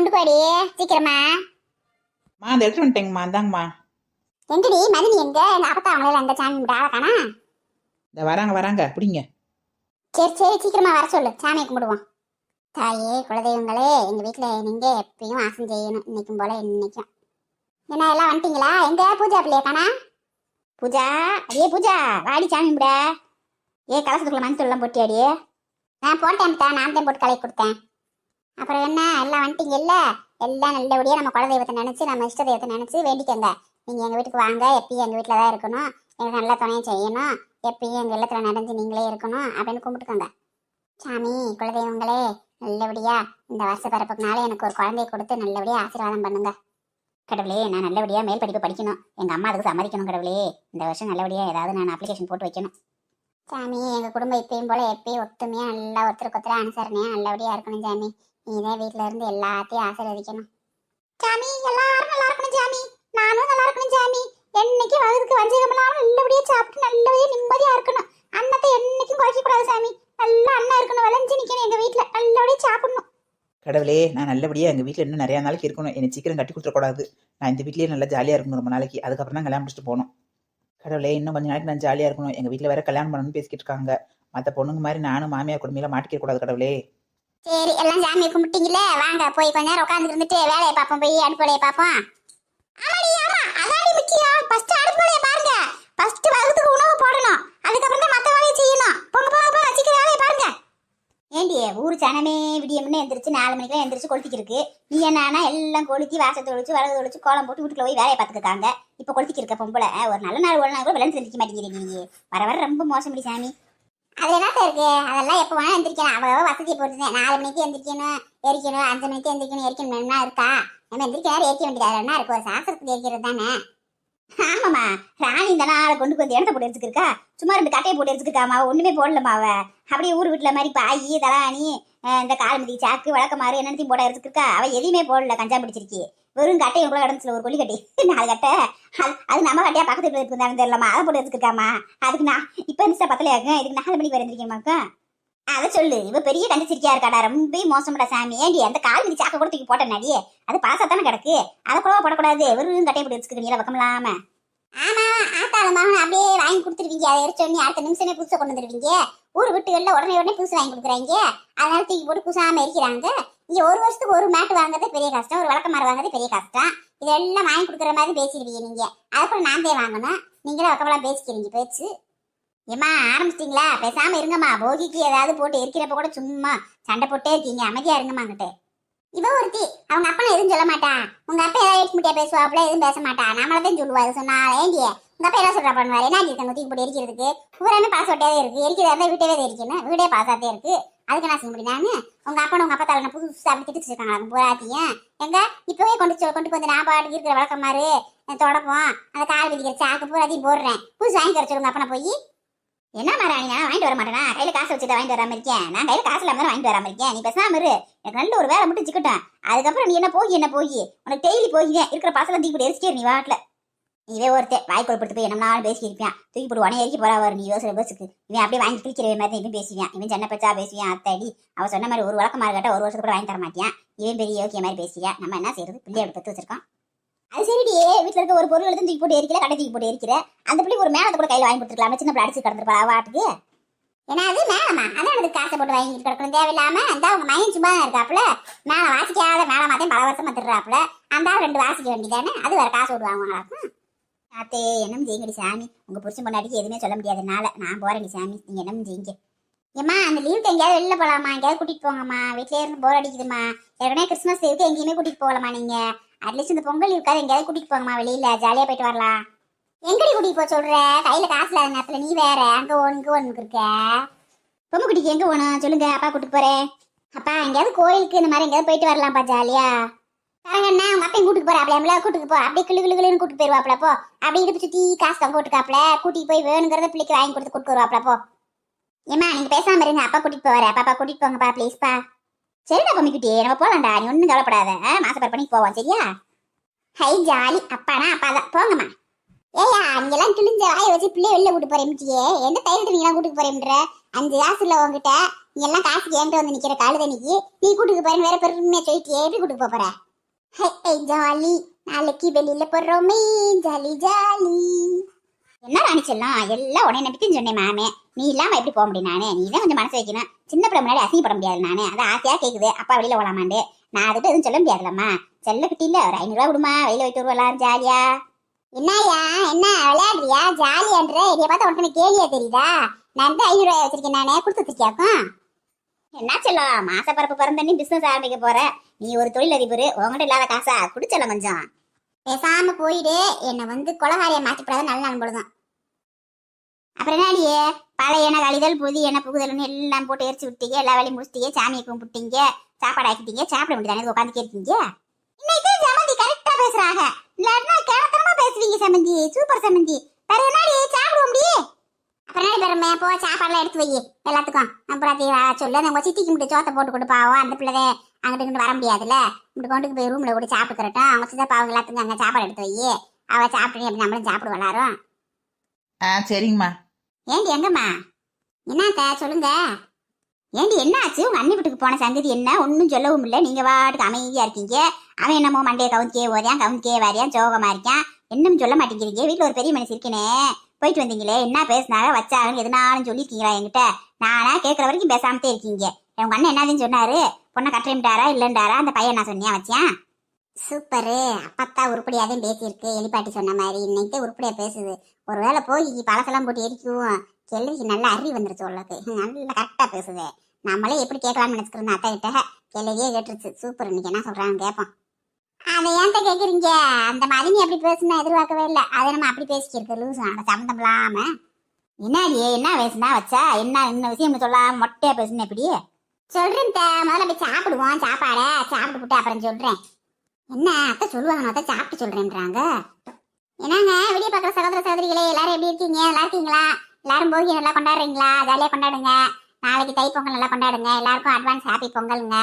கொண்டு போடி சீக்கிரமா. அந்த எடுத்து வந்துட்டேங்கம்மா. இந்தாங்கம்மா. எங்கடி மதினி எங்க? அப்பதான் அவங்கள அந்த சாமி கும்பிட ஆளக்கானா? இந்த வராங்க பிடிங்க. சரி சரி சீக்கிரமா வர சொல்லு, சாமியை கும்பிடுவோம். தாயே குலதெய்வங்களே, எங்க வீட்டுல நீங்க எப்பயும் ஆசம் செய்யணும், இன்னைக்கும் போல இன்னைக்கும். என்ன எல்லாம் வந்துட்டீங்களா? எங்க பூஜா பிள்ளைய காணா? பூஜா, அடியே பூஜா வாடி சாமி கும்பிட. கலசத்துக்குள்ள மஞ்சள் எல்லாம் போட்டியாடியே? நான் போட்டேன், நான் தான் போட்டு கலக்கி கொடுத்தேன். அப்புறம் என்ன எல்லாம் வந்துட்டீங்கல்ல? எல்லாம் நல்லபடியா நம்ம குலதெய்வத்தை நினைச்சு, நம்ம இஷ்ட தெய்வத்தை நினைச்சு வேண்டிக்கங்க. நீங்க எங்க வீட்டுக்கு வாங்க, எப்பயும் எங்க வீட்டுல தான் இருக்கணும், எனக்கு நல்லா துணையை செய்யணும், எப்பயும் எங்க இல்லத்துல நடந்து நீங்களே இருக்கணும் அப்படின்னு கும்பிட்டுக்கோங்க. சாமி குலதெய்வங்களே, நல்லபடியா இந்த வருஷ பிறப்புக்குனால எனக்கு ஒரு குழந்தைய கொடுத்து நல்லபடியா ஆசீர்வாதம் பண்ணுங்க. கடவுளே, நான் நல்லபடியா மேல் படிப்பு படிக்கணும், எங்க அம்மா அதுக்கு சம்மதிக்கணும். கடவுளே, இந்த வருஷம் நல்லபடியா ஏதாவது நான் அப்ளிகேஷன் போட்டு வைக்கணும். சாமி எங்க குடும்பம் இப்பயும் போல எப்பயும் ஒத்துமையா நல்லா ஒருத்தருக்கு ஒருத்தர அனுசரணையா நல்லபடியா இருக்கணும். சாமி நீதான் வீட்டுல இருந்து எல்லாத்தையும் ஆசீர்வதிக்கணும். சாமி எல்லாரும் நல்லா இருக்கணும். சாமி நானும் நல்லா இருக்கணும். சாமி என்னைக்கு வகுதுக்கு வஞ்சகமெல்லாம் நல்லபடியா சாப்பிட்டு நல்லபடியா நிம்மதியா இருக்கணும். அன்னத்தை என்னைக்கும் குறைக்க கூடாது. சாமி நல்லா அண்ணன் இருக்கணும், விளைஞ்சு நிக்கணும், எங்க வீட்டுல நல்லபடியா சாப்பிடணும். கடவுளே, நான் நல்லபடியா எங்க வீட்டுல இன்னும் நிறைய நாளைக்கு இருக்கணும், என்னை சீக்கிரம் கட்டி கொடுத்துடக்கூடாது. நான் இந்த வீட்லயே நல்லா ஜாலியா இருக்கணும் ரொம்ப நாளைக்கு, அதுக்கப்புறம் தான் கல்யாணம் முடிச்சுட்டு போகணும். கடவுளே, இன்னும் கொஞ்ச நாளைக்கு நான் ஜாலியா இருக்கணும், எங்க வீட்டுல வேற கல்யாணம் பண்ணணும்னு பேசிக்கிட்டு இருக்காங்க. மற்ற பொண்ணுங்க மாதிரி நானும் மாமியார் குடும்பையில மாட்டிக்க கூடாது. கடவுளே. சரி எல்லாம் சாமியை கும்பிட்டீங்களே, வாங்க போய் கொஞ்ச நேரம் உட்காந்து இருந்துட்டு வேலையை பார்ப்போம், போய் அடுப்பு வேலையை பார்ப்போம். ஆமாடி ஆமா, அதாடி முக்கியம். ஃபர்ஸ்ட் அடுப்பு வேலையை பாருங்க. ஃபர்ஸ்ட் வகுத்துக்கு உணவு போடணும், அதுக்கப்புறம் தான் மற்ற வேலையை செய்யணும். போங்க போங்க போங்க, சீக்கிரம் வேலையை பாருங்க. ஏண்டி ஊரு சனமே விடிய முன்னே எந்திரிச்சு 4 மணிக்கெல்லாம் எந்திரிச்சு கொளுத்திக்கிருக்கு. நீ என்னன்னா எல்லாம் கொளுத்தி வாசத்தை ஒழிச்சு வரது ஒழிச்சு கோலம் போட்டு வீட்டுல போய் வேலையை பார்த்துருக்காங்க. இப்போ கொளுத்திக்கு இருக்க பொம்பளை ஒரு நல்ல நாள் ஒரு நாள் கூட விளையாண்டு செஞ்சிக்க மாட்டேங்கிறீங்க. நீ வர வர ரொம்ப மோசம் சாமி. அதுல என்ன இருக்கு? அதெல்லாம் எப்போ வேணா எந்திரிக்கலாம், அவ்வளோ வசதியை போட்டுருந்தேன். 4 மணிக்கு எந்திரிக்கணும் எரிக்கணும், 5 மணிக்கு எந்திரிக்கணும் எரிக்கணும், என்ன இருக்கா? நம்ம எந்திரிக்க நேரம் எரிக்க வேண்டியது என்ன இருக்கு? ஒரு சாஸ்திரத்துக்கு எரிக்கிறது தானே. ஆமாம்மா, ராணி இந்த நாளை கொண்டு வந்து இடத்த போட்டு எடுத்துக்கிருக்கா, சும்மா 2 கட்டையை போட்டு எடுத்துக்கிருக்காமா, ஒண்ணுமே போடலமா. அவ அப்படியே ஊர் வீட்டுல மாதிரி பாயி தலாணி இந்த கால்மதி சாக்கு வழக்கமாறு என்னத்தையும் போட எடுத்துக்கிருக்கா. அவ எதையுமே போடல, கஞ்சா பிடிச்சிருக்கி. வெறும் கட்டையை கூட கிடந்துச்சுல, ஒரு கொல்லி கட்டி 4 கட்டை. அது நம்ம கட்டையா பக்கத்து வீட்டுல இருக்குந்தாலும் தெரியலமா, அதை போட்டு எடுத்துக்கிருக்காமா. அதுக்கு நான் இப்ப இருந்துச்சா பத்தலையாக்கும், இதுக்கு 4 மணிக்கு வரந்திருக்கேமாக்கா. அதை சொல்லு. இவ பெரிய கண்டிச்சிருக்கியா இருக்காடா, ரொம்ப மோசம்டா சாமி. ஏண்டி அந்த கால்மதி சாக்க கூட தூக்கி போட்ட நடியே, அது பாசாத்தானே கிடக்கு, அதை கூட போடக்கூடாது. வெறும் கட்டையை போட்டு எடுத்துக்கிட்டு பக்கம் இல்லாம. ஆமா ஆத்தாளமா அப்படியே வாங்கி கொடுத்துருவீங்க, அதை எரிச்சோடனே அடுத்த நிமிஷமே புதுசை கொண்டு வந்துருவீங்க. ஊர் வீட்டுகள்ல உடனே புதுசு வாங்கி கொடுக்குறாங்க, அதனால தூக்கி போட்டு புதுசாம இருக்கிறாங்க. இங்க ஒரு வருஷத்துக்கு ஒரு மேட்டு வாங்குறது பெரிய கஷ்டம், ஒரு விளக்கமாறு வாங்குறது பெரிய கஷ்டம். இதெல்லாம் வாங்கி கொடுக்குற மாதிரி பேசிடுவீங்க நீங்க. அதுக்கப்புறம் நான் தான் வாங்கணும், நீங்களே வக்கமெல்லாம் பேசிக்கிறீங்க பேச்சு. ஏமா ஆரம்பிச்சிட்டீங்களா? பேசாம இருங்கம்மா. போகிக்கு ஏதாவது போட்டு எரிக்கிறப்ப கூட சும்மா சண்டை போட்டே இருக்கீங்க, அமைதியா இருங்கம்மாங்கிட்ட. இவ ஒருத்தி அவங்க அப்பா எதுவும் சொல்ல மாட்டா. உங்க அப்பா ஏதாவது ஏற்க முடியா பேசுவாப்புல, எதுவும் பேச மாட்டா, நம்மளதான் சொல்லுவா. இது சொன்னா ஏண்டிய உங்க அப்பா என்ன சொல்றா பண்ணுவாரு? என்ன இருக்காங்க தூக்கி போட்டு எரிக்கிறதுக்கு? ஊராமே பாசோட்டையாவே இருக்கு, எரிக்கிறதா இருந்தா வீட்டவே எரிக்கணும், வீடே பாசாத்தே இருக்கு, அதுக்கு நான் செய்ய முடியும் நானு? உங்க அப்பா உங்க அப்பா தலைன புதுசு அப்படி திட்டு வச்சிருக்காங்க பூராத்தியும். எங்க இப்பவே கொண்டு வந்து நான் பாட்டுக்கு இருக்கிற வழக்கமாறு தொடப்போம் அந்த கால் விதிக்கிற சாக்கு பூராத்தையும் போடுறேன், புதுசு வாங்கி தரச்சிருங்க அப்பா போய். என்ன மாராணி, நான் வாங்கிட்டு வர மாட்டேனா? கையில காசு வச்சுட்டு வாங்கிட்டு வராம இருக்கேன், நான் கையில காசு இல்லாம வாங்கிட்டு வராம இருக்கேன். நீ பேசாம இரு, எனக்கு நல்ல ஒரு வேலை மட்டும் சிக்கட்டும், அதுக்கப்புறம் நீ என்ன போய் உனக்கு டெய்லி போய்வேன் இருக்கிற பாசலாம் தூக்கி போட்டு எரிச்சிட்டே நீ வாட்டில. நீவே ஒருத்தன் வாய் கொழுப்படுத்து போய் என்ன நாள் பேசியிருப்பான், தூக்கி போட்டு உடனே எரிக்க போறா வரும். நீ யோசனை பஸ்ஸுக்கு இவன் அப்படியே வாங்கி பிடிக்கிற மாதிரி இவன் பேசுவான். இவன் சின்ன பச்சா பேசுவான், அத்தடி அவன் சொன்ன மாதிரி ஒரு வழக்கமாக கேட்ட ஒரு வருஷத்துக்கு கூட வாங்கி தர மாட்டியான். இவன் பெரிய யோக்கிய மாதிரி பேசுவியா. நம்ம என்ன செய்யறது, பிள்ளையோட பெற்று வச்சிருக்கோம். அது சரிடியே, வீட்டுல இருக்க ஒரு பொருள் எடுத்து தூக்கி போட்டு எரிக்கல, கடை தூக்கி போட்டு எரிக்கிற. அந்த பிள்ளை ஒரு மேலத்தை கூட கையில் வாங்கி கொடுத்துருக்கலாம், சின்ன பிள்ளை அடிச்சு கிடந்துருப்பா வாட்டுக்கு. ஏன்னா அது மேலமா, அதான் எனக்கு காசை போட்டு வாங்கிட்டு கிடக்கணும் தேவையில்லாம. அந்த அவங்க மையம் சும்மா தான் இருக்காப்புல, மேல வாசிக்காத மேலமாத்தையும் பல வருஷமா திருறாப்புல, அந்த 2 வாசிக்க வேண்டியதானே, அது வேற காசு விடுவாங்களாக்கும். ஆத்தே என்னம் செய்யுங்கடி சாமி, உங்க புருஷன் பொண்டாட்டிக்கு எதுவுமே சொல்ல முடியாதுனால நான் போறேன் சாமி, நீங்க என்னம் செய்யுங்க. ஏம்மா அந்த லீவுக்கு எங்கேயாவது வெளில போகலாமா? எங்கேயாவது கூட்டிட்டு போங்கம்மா, வீட்டிலே இருந்து போர் அடிக்குதுமா. ஏற்கனவே கிறிஸ்மஸ் லீவுக்கு எங்கேயுமே கூட்டிட்டு போகலாமா? நீங்க அட்லீஸ்ட் இந்த பொங்கல் லீவுக்காவது எங்கேயாவது கூட்டிட்டு போங்கம்மா, வெளியில ஜாலியா போயிட்டு வரலாம். எங்கடி கூட்டிட்டு போக சொல்ற? கையில காசு இல்லாத நேரத்துல நீ வேற அங்க ஒன்று இருக்க. பொம்மை குட்டிக்கு எங்க போகணும் சொல்லுங்க, அப்பா கூட்டிட்டு போறேன். அப்பா எங்கேயாவது கோயிலுக்கு இந்த மாதிரி எங்கேயாவது போயிட்டு வரலாம்ப்பா ஜாலியா. தரங்கண்ணா உங்க அப்பையும் கூட்டிட்டு போற, அப்படியே கூட்டிட்டு போ, அப்படியே கிளு கூட்டிட்டு போயிருவாப்ல போ. அப்படி இடுப்பு சுத்தி காசு தான் போட்டுக்காப்ல, கூட்டிட்டு போய் வேணுங்கிறத பிள்ளைக்கு வாங்கி கொடுத்து கூட்டு வருவாப்ல போ. ஏமா நீங்க பேசாம இருங்க, அப்பா கூட்டிட்டு போவாரு. பாப்பா கூட்டிட்டு போங்கப்பா ப்ளீஸ்ப்பா. சரிடா பொம்மிக்குட்டி, நம்ம போலாம்டா, நீ ஒன்னும் கவலைப்படாத. மாசப்பர் பண்ணிக்கு போவோம் சரியா? ஹை ஜாலி, அப்பானா அப்பாதான் போங்கம்மா. ஏயா நீங்க எல்லாம் கிழிஞ்ச வாயை வச்சு பிள்ளைய வெளில கூட்டு போறேன்ட்டியே, எந்த தைரியத்தை நீங்க கூட்டிட்டு போறேன்ற? 5 காசு இல்ல உங்ககிட்ட, நீ எல்லாம் காசுக்கு என்கிட்ட வந்து நிக்கிற காலுதனிக்கு நீ கூட்டுக்கு பாருன்னு வேற பெருமையா சொல்லிட்டு எப்படி கூட்டுக்கு போற? ஹே ஜாலி, நாளைக்கு வெளியில போறோமே ஜாலி ஜாலி. என்ன ராணிச்செல்லாம் எல்லாம் உடனே நம்பிக்கைன்னு சொன்னேன் மாமே. நீ இல்லாம எப்படி போக முடியும்? நானே நீ தான் கொஞ்சம் மனசு வைக்கணும். சின்ன பிள்ளை முன்னாடி அசிங்கப்பட முடியாது. நானே அதை ஆசையா கேக்குது அப்பா வெளியில போலாமாண்டு. நான் அதுக்கு எதுவும் சொல்ல முடியாதுல்லம்மா. செல்ல கிட்ட இல்ல ஒரு 500 ரூபா கொடுமா, வெளியில போயிட்டு வருவலாம் ஜாலியா. என்னயா என்ன விளையாடுறியா? ஜாலியான்ற என்னைய பார்த்தா உனக்கு கேலியா தெரியுதா? நான் இந்த 500 ரூபாய் வச்சிருக்கேன், நானே கொடுத்து வச்சிருக்கியாக்கும். என்ன செல்லம், மாசப்பரப்பு பிறந்த நீ பிசினஸ் ஆரம்பிக்க போற. நீ ஒரு தொழிலதிபர், உங்ககிட்ட இல்லாத காசா குடிச்சல கொஞ்சம். பேசாம போயிடு, என்னை வந்து கொலகாரியை மாற்றிப்படாத நல்ல அனுபவம். அப்புறம் என்னடியே பழைய எண்ணெய் கழிதல் புதிய எண்ணெய் புகுதல்னு எல்லாம் போட்டு எரிச்சு விட்டீங்க, எல்லா வேலையும் முடிச்சிட்டீங்க, சாமியை கும்பிட்டீங்க, சாப்பாடு ஆக்கிட்டீங்க, சாப்பிட வேண்டியதானே உட்காந்து இருக்கீங்க. இன்னைக்கு சமந்தி கரெக்டா பேசுறாங்க, இல்லாட்டினா கேனத்தனமா பேசுவீங்க சமந்தி. சூப்பர் சமந்தி. வேற என்னடி சாப்பிட முடியும்? அப்புறம் என்ன பெருமை, போ சாப்பாடுலாம் எடுத்து வை எல்லாத்துக்கும். அப்புறம் சொல்லு உங்க சித்திக்கு மட்டும் சோத்தை போட்டு கொடுப்பாவும், அந்த பிள்ளை அங்கிட்டு இங்கிட்டு வர முடியாதுல்ல, இப்படி கொண்டு போய் ரூம்ல கூட சாப்பிட்டுக்கிறட்டும். அவங்க சித்தப்பா அவங்க எல்லாத்துக்கும் அங்கே சாப்பாடு எடுத்து வை, அவ சாப்பிட்டு அப்படி நம்மளும் சாப்பிடு வளாரும். சரிங்கம்மா. ஏண்டி எங்கம்மா? என்னத்த சொல்லுங்க. ஏண்டி என்ன ஆச்சு? உங்க அண்ணி வீட்டுக்கு போன சங்கதி என்ன? ஒன்னும் சொல்லவும் இல்லை, நீங்க வாட்டுக்கு அமைதியா இருக்கீங்க. அவன் என்னமோ மண்டையை கவுந்திக்கே ஓரியான் கவுந்திக்கே வாரியான் சோகமா இருக்கான், என்னன்னு சொல்ல மாட்டேங்கிறீங்க. வீட்டுல ஒரு பெரிய மனுஷன் இருக்கேனே, போயிட்டு வந்தீங்களே, என்ன பேசினாரோ வச்சாருன்னு எதுனாலும் சொல்லிருக்கீங்களா என்கிட்ட? நானா கேட்கற வரைக்கும் பேசாமத்தே இருக்கீங்க. உங்க அண்ணன் என்னதுன்னு சொன்னாரு? பொண்ணை கட்டுறாரா இல்லைன்றாரா? அந்த பையன் நான் சொன்னியா வச்சேன்? சூப்பரு, அப்பத்தா உருப்படியாவே பேசியிருக்கு. எலிப்பாட்டி சொன்ன மாதிரி இன்னைக்கு உருப்படியா பேசுது. ஒருவேளை போய் பழசெல்லாம் போட்டு எரிக்கும், கேள்விக்கு நல்ல அறிவு வந்துருச்சு உள்ளது. நல்லா கரெக்டா பேசுது. நம்மளே எப்படி கேட்கலாம்னு நினைச்சுக்கிறோம். அத்தை கிட்ட கேள்வியே கேட்டுருச்சு. சூப்பர், இன்னைக்கு என்ன சொல்றான்னு கேட்போம். அதை ஏன்ட்ட கேக்குறீங்க? அந்த மாதிரி நீ அப்படி பேசுனா எதிர்பார்க்கவே இல்லை. அதை நம்ம அப்படி பேசிக்கிருக்கு லூஸ் சம்மந்தம் இல்லாம. என்னடியே என்ன பேசுனா வச்சா என்ன? இன்னும் விஷயம் சொல்லாம மொட்டையா பேசுன எப்படி சொல்றேன்? முதல்ல போய் சாப்பிடுவோம், சாப்பாடை சாப்பிட்டு போட்டு அப்புறம் சொல்றேன். என்ன அத்தை சொல்லுவாங்க, அத்தை சாப்பிட்டு சொல்றேன்றாங்க. என்னங்க விடிய பார்க்குற சகோதர சகோதரிகளே, எல்லாரும் எப்படி இருக்கீங்க? நல்லா இருக்கீங்களா? எல்லாரும் போகி நல்லா கொண்டாடுறீங்களா? ஜாலியா கொண்டாடுங்க. நாளைக்கு தை பொங்கல் நல்லா கொண்டாடுங்க. எல்லாருக்கும் அட்வான்ஸ் ஹாப்பி பொங்கலுங்க.